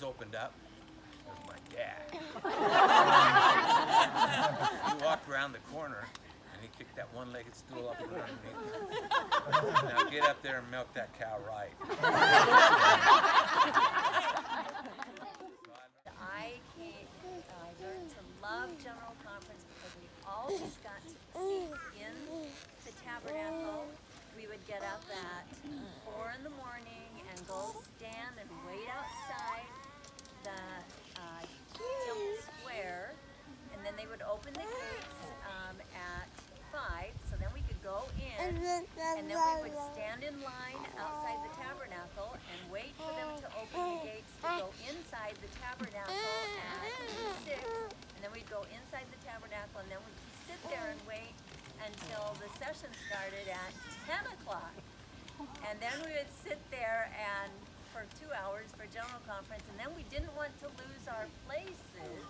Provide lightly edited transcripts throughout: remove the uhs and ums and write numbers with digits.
Opened up, it was my dad. He walked around the corner and he kicked that one-legged stool up and underneath me. Now get up there and milk that cow right. I learned to love General Conference because we always got to see in the tabernacle. We would get up at 4 in the morning and go stand and wait outside the Temple Square, and then they would open the gates at 5, so then we could go in, and then we would stand in line outside the tabernacle and wait for them to open the gates to go inside the tabernacle at 6, and then we'd go inside the tabernacle, and then we'd sit there and wait until the session started at 10 o'clock, and then we would sit there and for 2 hours for General Conference, and then we didn't want to lose our places,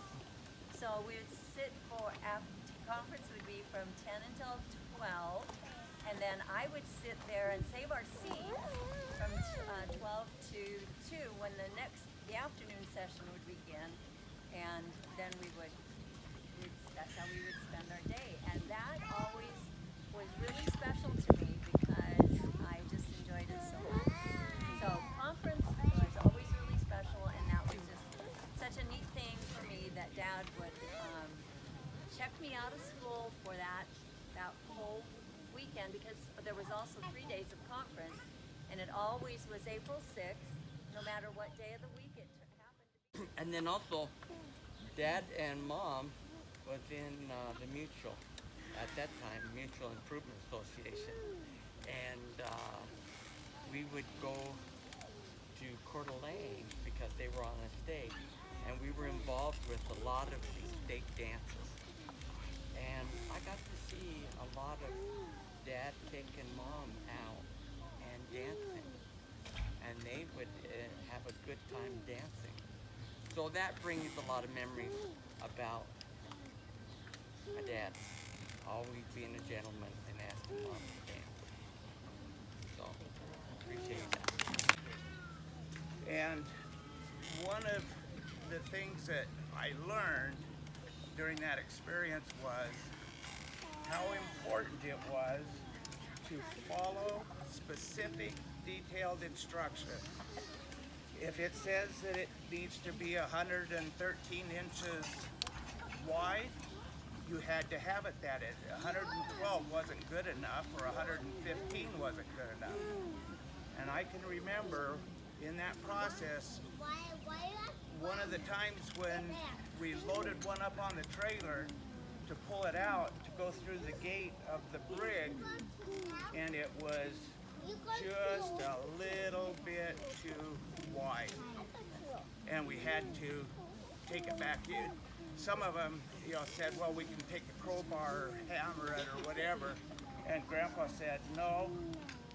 so we would sit for, after conference would be from 10 until 12, and then I would sit there and save our seat from 12 to 2 when the afternoon session would begin, and then that's how we would spend our day, and that always was really special to me because I just enjoyed it so much. So conference was always really special, and that was just such a neat thing for me that Dad would check me out of school for that whole weekend, because there was also 3 days of conference, and it always was April 6th, no matter what day of the week it happened. And then also, Dad and Mom was in the Mutual, at that time, Mutual Improvement Association, and we would go to Coeur d'Alene because they were on a state, and we were involved with a lot of the state dances. And I got to see a lot of Dad taking Mom out and dancing, and they would have a good time dancing. So that brings a lot of memories about my dad always being a gentleman and asking Mom to dance. So, appreciate that. And one of the things that I learned during that experience was how important it was to follow specific, detailed instructions. If it says that it needs to be 113 inches wide, you had to have it that. 112 wasn't good enough, or 115 wasn't good enough. And I can remember in that process, one of the times when we loaded one up on the trailer to pull it out to go through the gate of the brig, and it was just a little bit too wide, and we had to take it back in. Some of them, said, well, we can take a crowbar or hammer it or whatever, And Grandpa said, no,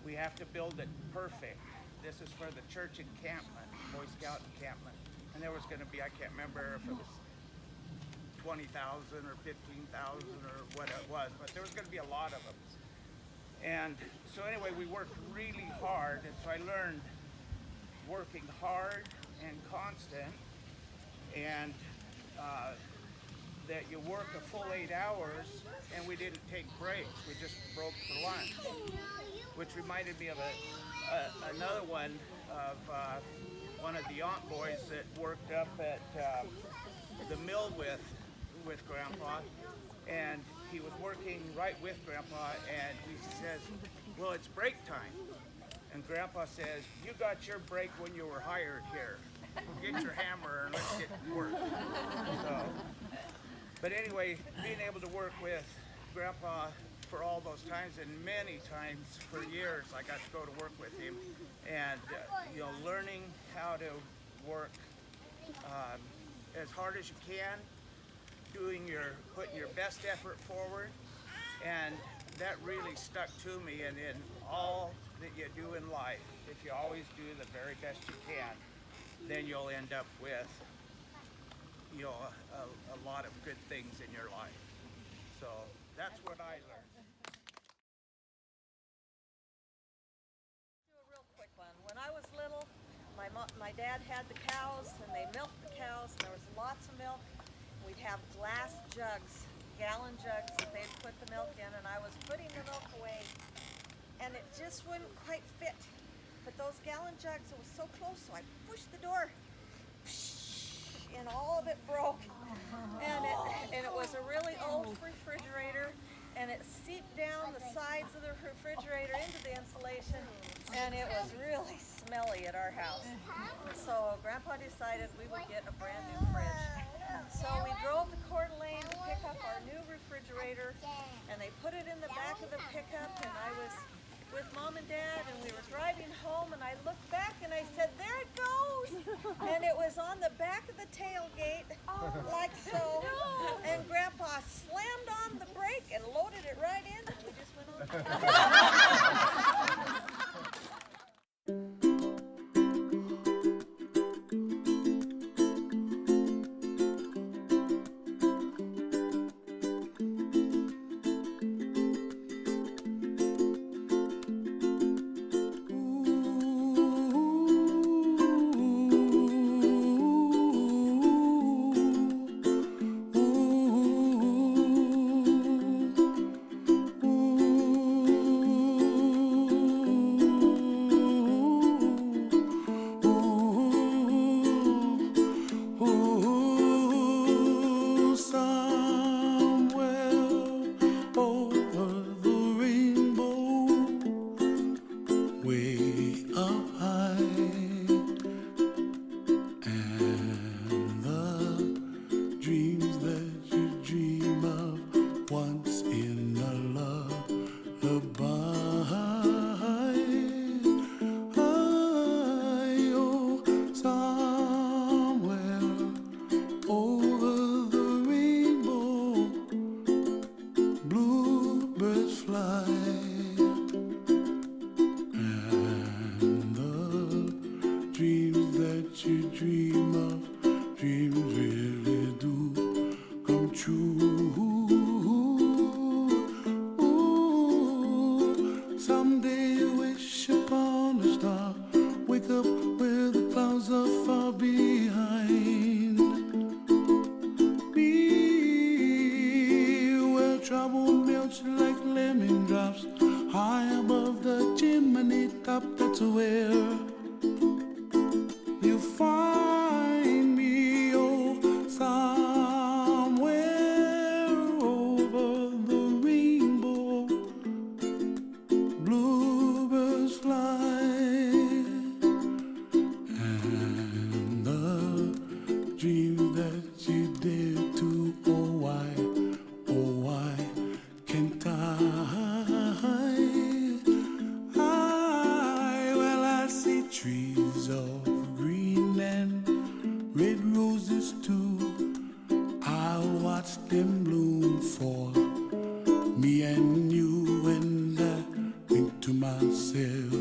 we have to build it perfect. This is for the church encampment, Boy Scout encampment. And there was going to be, I can't remember if it was 20,000 or 15,000 or what it was, but there was going to be a lot of them. And so anyway, we worked really hard, and so I learned working hard and constant, and that you work a full 8 hours, and we didn't take breaks. We just broke for lunch, which reminded me of another one of one of the aunt boys that worked up at the mill with Grandpa, and he was working right with Grandpa, and he says, well, it's break time. And Grandpa says, you got your break when you were hired here. Get your hammer and let's get to work. So, but anyway, being able to work with Grandpa for all those times, and many times for years, I got to go to work with him, and learning how to work as hard as you can, putting your best effort forward, and that really stuck to me. And in all that you do in life, if you always do the very best you can, then you'll end up with a lot of good things in your life. So that's what I learned. Do a real quick one. When I was little, my dad had the cows, and they milked the cows, and there was lots of milk. We'd have glass jugs, gallon jugs that they'd put the milk in, and I was putting the milk away, and it just wouldn't quite fit. But those gallon jugs, it was so close, so I pushed the door, and all of it broke. And it was a really old refrigerator, and it seeped down the sides of the refrigerator into the insulation, and it was really smelly at our house. So Grandpa decided we would get a brand new fridge. So we drove to Coeur d'Alene to pick up our new refrigerator, and they put it in the back of the pickup, and I was with Mom and Dad, and we were driving home, and I looked back and I said, there it goes! And it was on the back of the tailgate, like so, and Grandpa slammed on the brake and loaded it right in, and we just went on. myself,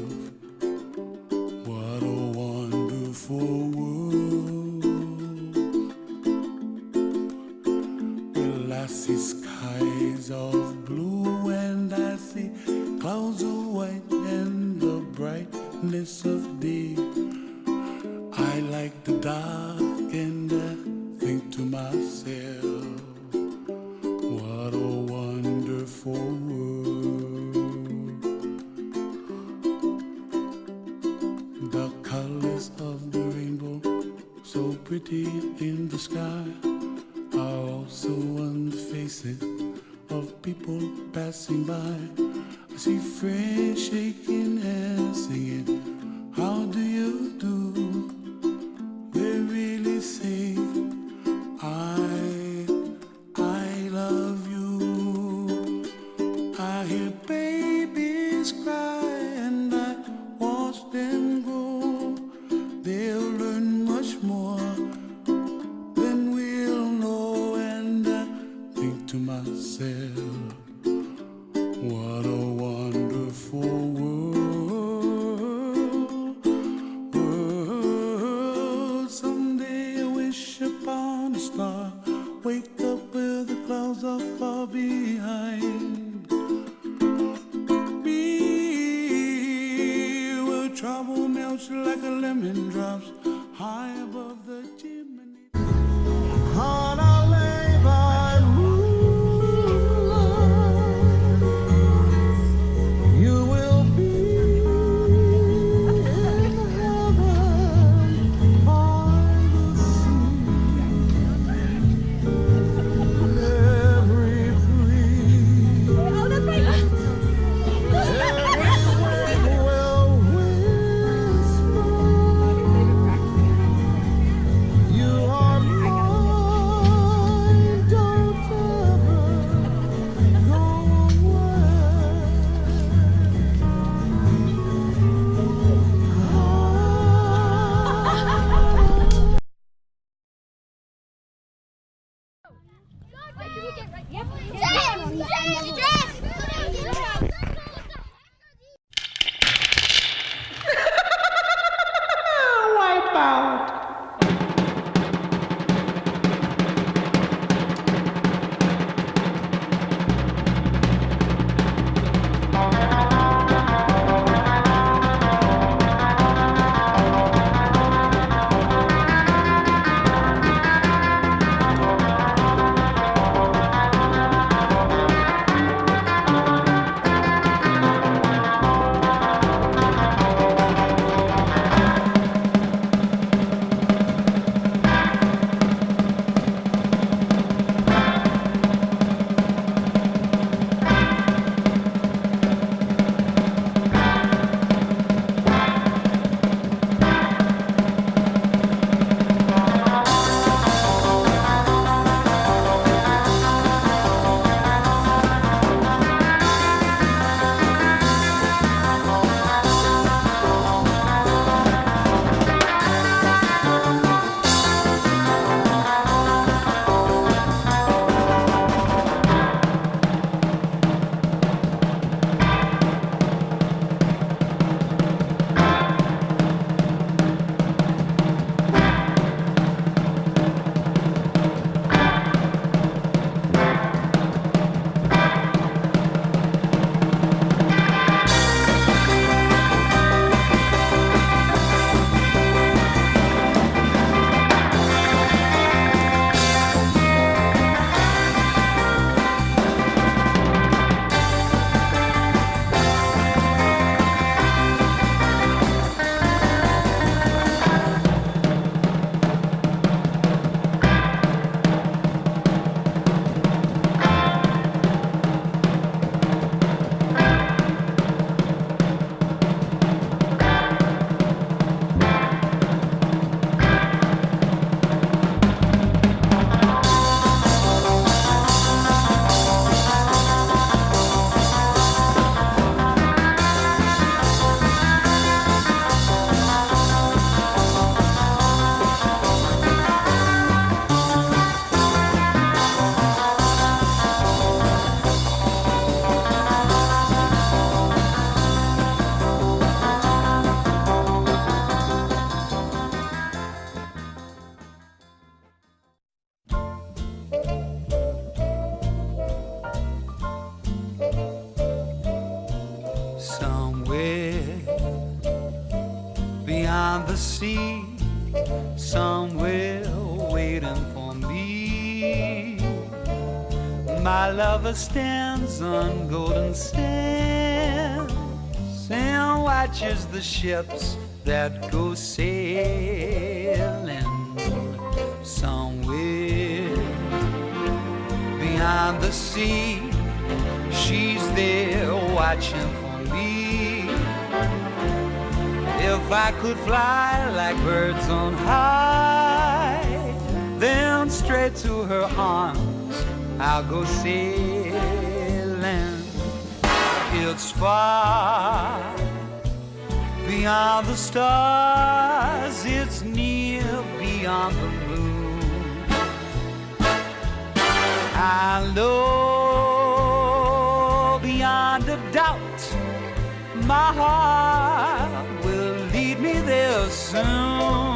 what a wonderful world. Well, I see skies of blue and I see clouds of white and the brightness of day. I like the dark and I think to myself, what a wonderful world. The colors of the rainbow, so pretty in the sky, are also on the faces of people passing by. I see friends shaking hands singing, how do you do? They really say, I love you. I hear babies cry and I watch them grow. They'll learn much more than we'll know. And I think to myself, what a wonderful world. Someday I wish upon a star, wake up where the clouds are far behind me, where trouble melts like a lemon drops high above the chimney. On a lay by moonlight, you will be in heaven by the sea. Every breeze, every wind will whisper beyond the sea, somewhere waiting for me. My lover stands on golden sands and watches the ships that go sailing. Somewhere beyond the sea, she's there watching for me. If I could fly like birds on high, then straight to her arms I'll go sailing. It's far beyond the stars, it's near beyond the moon. I know beyond a doubt my heart will lead me there soon.